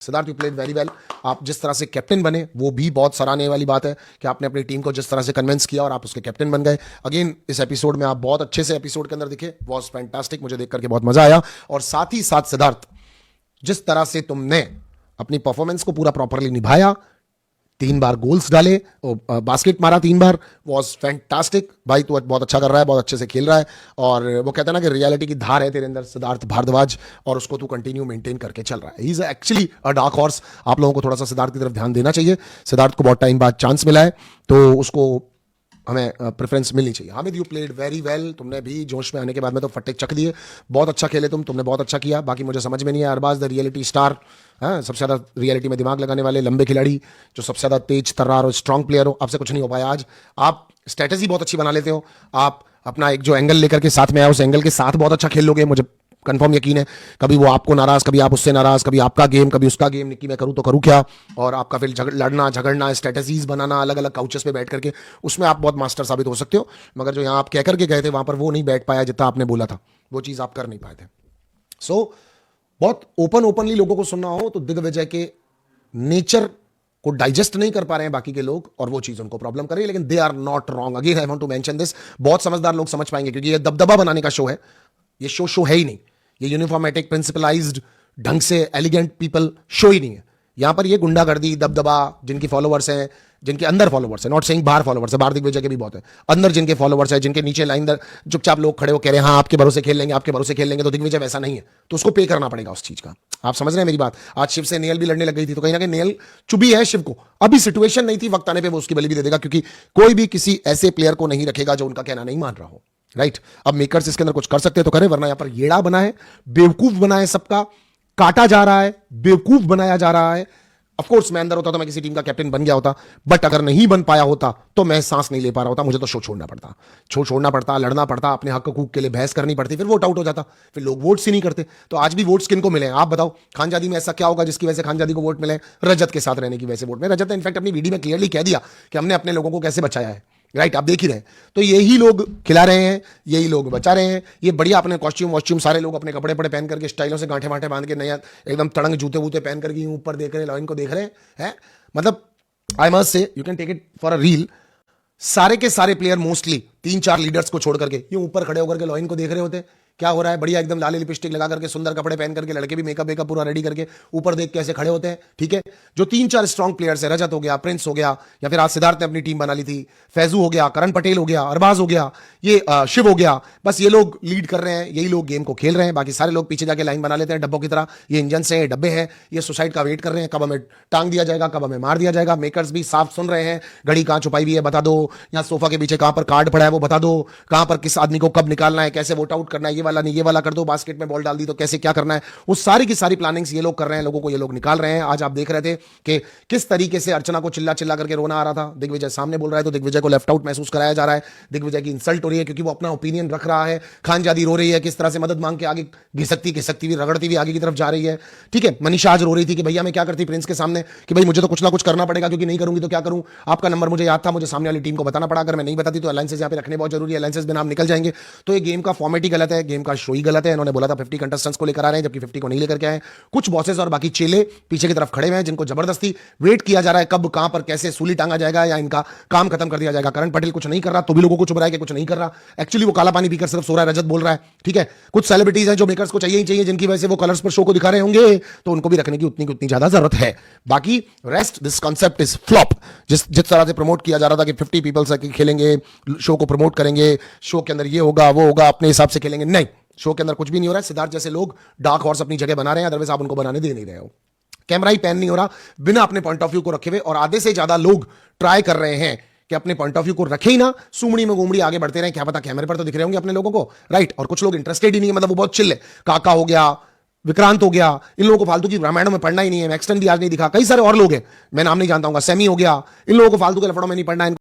Siddharth, you played very well. आप जिस तरह से कैप्टन बने वो भी बहुत सराहने वाली बात है कि आपने अपनी टीम को जिस तरह से कन्विंस किया और आप उसके कैप्टन बन गए। अगेन इस एपिसोड में आप बहुत अच्छे से एपिसोड के अंदर दिखे, वॉज फैंटास्टिक, मुझे देख करके बहुत मजा आया। और साथ ही साथ सिद्धार्थ, जिस तरह से तुमने अपनी परफॉर्मेंस को पूरा प्रॉपरली निभाया, 3 बार गोल्स डाले, बास्केट मारा 3 बार, वॉज फैंटास्टिक। भाई तू बहुत अच्छा कर रहा है, बहुत अच्छे से खेल रहा है। और वो कहता है ना कि रियलिटी की धार है तेरे अंदर सिद्धार्थ भारद्वाज, और उसको तू कंटिन्यू मेंटेन करके चल रहा है। He is actually a dark horse. आप लोगों को थोड़ा सा सिद्धार्थ की तरफ ध्यान देना चाहिए। सिद्धार्थ को बहुत टाइम बाद चांस मिला है तो उसको हमें प्रेफरेंस मिलनी चाहिए। Hamid, you played very well. तुमने भी जोश में आने के बाद में तो फट्टे चक दिए, बहुत अच्छा खेले तुमने बहुत अच्छा किया। बाकी मुझे समझ में नहीं आया, अरबाज द रियलिटी स्टार, हाँ सबसे ज़्यादा रियलिटी में दिमाग लगाने वाले लंबे खिलाड़ी, जो सबसे ज़्यादा तेज तर्रार और स्ट्रांग प्लेयर हो, आपसे कुछ नहीं हो पाया आज। आप स्ट्रेटेजी बहुत अच्छी बना लेते हो, आप अपना एक जो एंगल लेकर के साथ में आया उस एंगल के साथ बहुत अच्छा खेल लोगे, मुझे कंफर्म यकीन है। कभी वो आपको नाराज, कभी आप उससे नाराज, कभी आपका गेम कभी उसका गेम, निक्की मैं करूँ तो करूँ क्या, और आपका फिर लड़ना झगड़ना, स्ट्रेटेजीज बनाना अलग अलग काउचेस पे बैठ करके, उसमें आप बहुत मास्टर साबित हो सकते हो। मगर जो यहाँ आप कह करके गए थे वहां पर वो नहीं बैठ पाया जितना आपने बोला था, वो चीज़ आप कर नहीं पाए थे। सो बहुत ओपनली लोगों को सुनना हो तो दिग्विजय के नेचर को डाइजेस्ट नहीं कर पा रहे हैं बाकी के लोग, और वो चीज उनको प्रॉब्लम कर रही है, लेकिन they are not wrong. Again I want to mention this, बहुत समझदार लोग समझ पाएंगे, क्योंकि ये दबदबा बनाने का शो है, ये शो है ही नहीं, ये यूनिफॉर्मेटिक प्रिंसिपलाइज्ड ढंग से एलिगेंट पीपल शो ही नहीं है। यहां पर ये गुंडागर्दी दबदबा, जिनकी फॉलोवर्स हैं, जिनके अंदर फॉलोवर्स है, नॉट सेइंग बाहर फॉलोवर्स है, बाहर दिग्विजय के भी बहुत है, अंदर जिनके फॉलोवर्स है, जिनके नीचे लाइन चुपचाप लोग खड़े हो कह रहे हैं हाँ आपके भरोसे खेल लेंगे, आपके भरोसे खेल लेंगे, तो दिग्विजय वैसा नहीं है, तो उसको पे करना पड़ेगा उस चीज का। आप समझ रहे हैं मेरी बात। आज शिव से नेल भी लड़ने लग गई थी, तो कहीं ना कहीं नेल चुभी है शिव को, अभी सिचुएशन नहीं थी, वक्त आने पे वो उसकी बलि भी दे देगा, क्योंकि कोई भी किसी ऐसे प्लेयर को नहीं रखेगा जो उनका कहना नहीं मान रहा हो। राइट, अब मेकर्स इसके अंदर कुछ कर सकते हैं तो करें, वरना यहां पर येड़ा बना है, बेवकूफ बना है, सबका काटा जा रहा है, बेवकूफ बनाया जा रहा है। ऑफ कोर्स मैं अंदर होता तो मैं किसी टीम का कैप्टन बन गया होता, बट अगर नहीं बन पाया होता तो मैं सांस नहीं ले पा रहा होता, मुझे तो शो छोड़ना पड़ता, लड़ना पड़ता, अपने हक हकूक के लिए बहस करनी पड़ती, फिर वोट आउट हो जाता, फिर लोग वोट्स ही नहीं करते। तो आज भी वोट्स किनको मिले आप बताओ। खानजादी में ऐसा क्या होगा जिसकी वजह से खानजादी को वोट मिले? रजत के साथ रहने की वजह से वोट मिले। रजत ने इनफैक्ट अपनी वीडियो में क्लियरली कह दिया कि हमने अपने लोगों को कैसे बचाया है। राइट, आप देख ही रहे हैं। तो यही लोग खिला रहे हैं, यही लोग बचा रहे हैं। ये बढ़िया अपने कॉस्ट्यूम सारे लोग अपने कपड़े पहन करके स्टाइलों से गांठे वांठे बांध के नया एकदम तड़ंग जूते वूते पहन करके ऊपर देख रहे हैं, लाइन को देख रहे हैं। मतलब I must say you can take it for a real, सारे के सारे प्लेयर मोस्टली 3-4 लीडर्स को छोड़ करके ये ऊपर खड़े होकर के लॉइन को देख रहे होते, क्या हो रहा है, बढ़िया एकदम लाली लिपस्टिक लगा करके, सुंदर कपड़े पहन करके, लड़के भी मेकअप पूरा रेडी करके ऊपर देख के ऐसे खड़े होते हैं। ठीक है, जो 3-4 स्ट्रॉन्ग प्लेयर्स है, रजत हो गया, प्रिंस हो गया, या फिर आज सिद्धार्थ ने अपनी टीम बना ली थी, फैजू हो गया, करण पटेल हो गया, अरबाज हो गया, ये शिव हो गया, बस ये लोग लीड कर रहे हैं, यही लोग गेम को खेल रहे हैं। बाकी सारे लोग पीछे जाके लाइन बना लेते हैं डब्बों की तरह। ये इंजन से डब्बे हैं, ये सुसाइड का वेट कर रहे हैं, कब हमें टांग दिया जाएगा, कब हमें मार दिया जाएगा। मेकर्स भी साफ सुन रहे हैं, घड़ी कहां छुपाई हुई है बता दो, यहाँ सोफा के पीछे कहां पर कार्ड पड़ा है वो बता दो, कहां पर किस आदमी को कब निकालना है, कैसे वोट आउट करना है, ये वाला नहीं ये वाला कर दो, बास्केट में बॉल डाल दी तो कैसे क्या करना है, वो सारी की सारी प्लानिंग्स ये लोग कर रहे हैं, लोगों को ये लोग निकाल रहे हैं। आज आप देख रहे थे कि किस तरीके से अर्चना को चिल्ला चिल्ला करके रोना आ रहा था, दिग्विजय सामने बोल रहा है तो दिग्विजय को लेफ्ट आउट महसूस कराया जा रहा है, दिग्विजय की इंसल्ट हो रही है क्योंकि वो अपना ओपिनियन रख रहा है। खानजादी रो रही है, किस तरह से मदद मांग के आगे घिसकती हुई रगड़ती हुई आगे की तरफ जा रही है। ठीक है, मनीषा आज रो रही थी कि भैया मैं क्या करती प्रिंस के सामने, कि भाई मुझे तो कुछ ना कुछ करना पड़ेगा, क्योंकि नहीं करूंगी तो क्या करूं, आपका नंबर मुझे याद था, मुझे सामने वाली टीम को बताना पड़ा, अगर मैं नहीं बताती तो अलायंसेस यहां पे रखने बहुत जरूरी है, अलायंसेस बिना हम निकल जाएंगे। तो ये गेम का फॉर्मेट ही गलत है, गेम का शो ही गलत है। इन्होंने बोला था 50 कंटेस्टेंट्स को लेकर आ रहे हैं, जबकि 50 को नहीं लेकर के आए। कुछ बॉसेस और बाकी चेले पीछे की तरफ खड़े हुए हैं, जिनको जबरदस्ती वेट किया जा रहा है कब कहां पर कैसे सूली टांगा जाएगा या इनका काम खत्म कर दिया जाएगा। करण पटेल कुछ नहीं कर रहा तो भी लोगों को चुभ रहा है कि कुछ नहीं कर रहा, एक्चुअली वो काला पानी पीकर सिर्फ सो रहा है, रजत बोल रहा है। ठीक है, कुछ सेलिब्रिटीज हैं जो मेकर्स को चाहिए ही चाहिए, जिनकी वजह से वो कलर्स पर शो को दिखा रहे होंगे, तो उनको भी रखने की उतनी की उतनी ज्यादा जरूरत है। बाकी rest this concept is flop. जिस तरह से प्रमोट किया जा रहा था कि 50 पीपल्स खेलेंगे, शो को प्रमोट करेंगे, शो के अंदर ये होगा वो होगा, अपने हिसाब से खेलेंगे, नहीं, शो के अंदर कुछ भी नहीं हो रहा है। सिद्धार्थ जैसे लोग डार्क हॉर्स अपनी जगह बना रहे हैं, अदरवाइज आप उनको बनाने दे नहीं रहे हो। कैमरा ही पैन नहीं हो रहा बिना अपने पॉइंट ऑफ व्यू को रखे हुए, और आधे से ज्यादा लोग ट्राई कर रहे हैं कि अपने पॉइंट ऑफ व्यू को रखे ही ना, सुमड़ी में गुमड़ी आगे बढ़ते रहे, क्या पता कैमरे पर तो दिख रहे होंगे अपने लोगों को। राइट, और कुछ लोग इंटरेस्टेड ही नहीं है, मतलब वो बहुत चिल है। काका हो गया, विक्रांत हो गया, इन लोगों को फालतू की रामायणों में पढ़ना ही नहीं है, मैक्सटन भी आज नहीं दिखा, कई सारे और लोग हैं मैं नाम नहीं जानता हूं, सेमी हो गया, इन लोगों को फालतू के लफड़ों में नहीं पढ़ना है।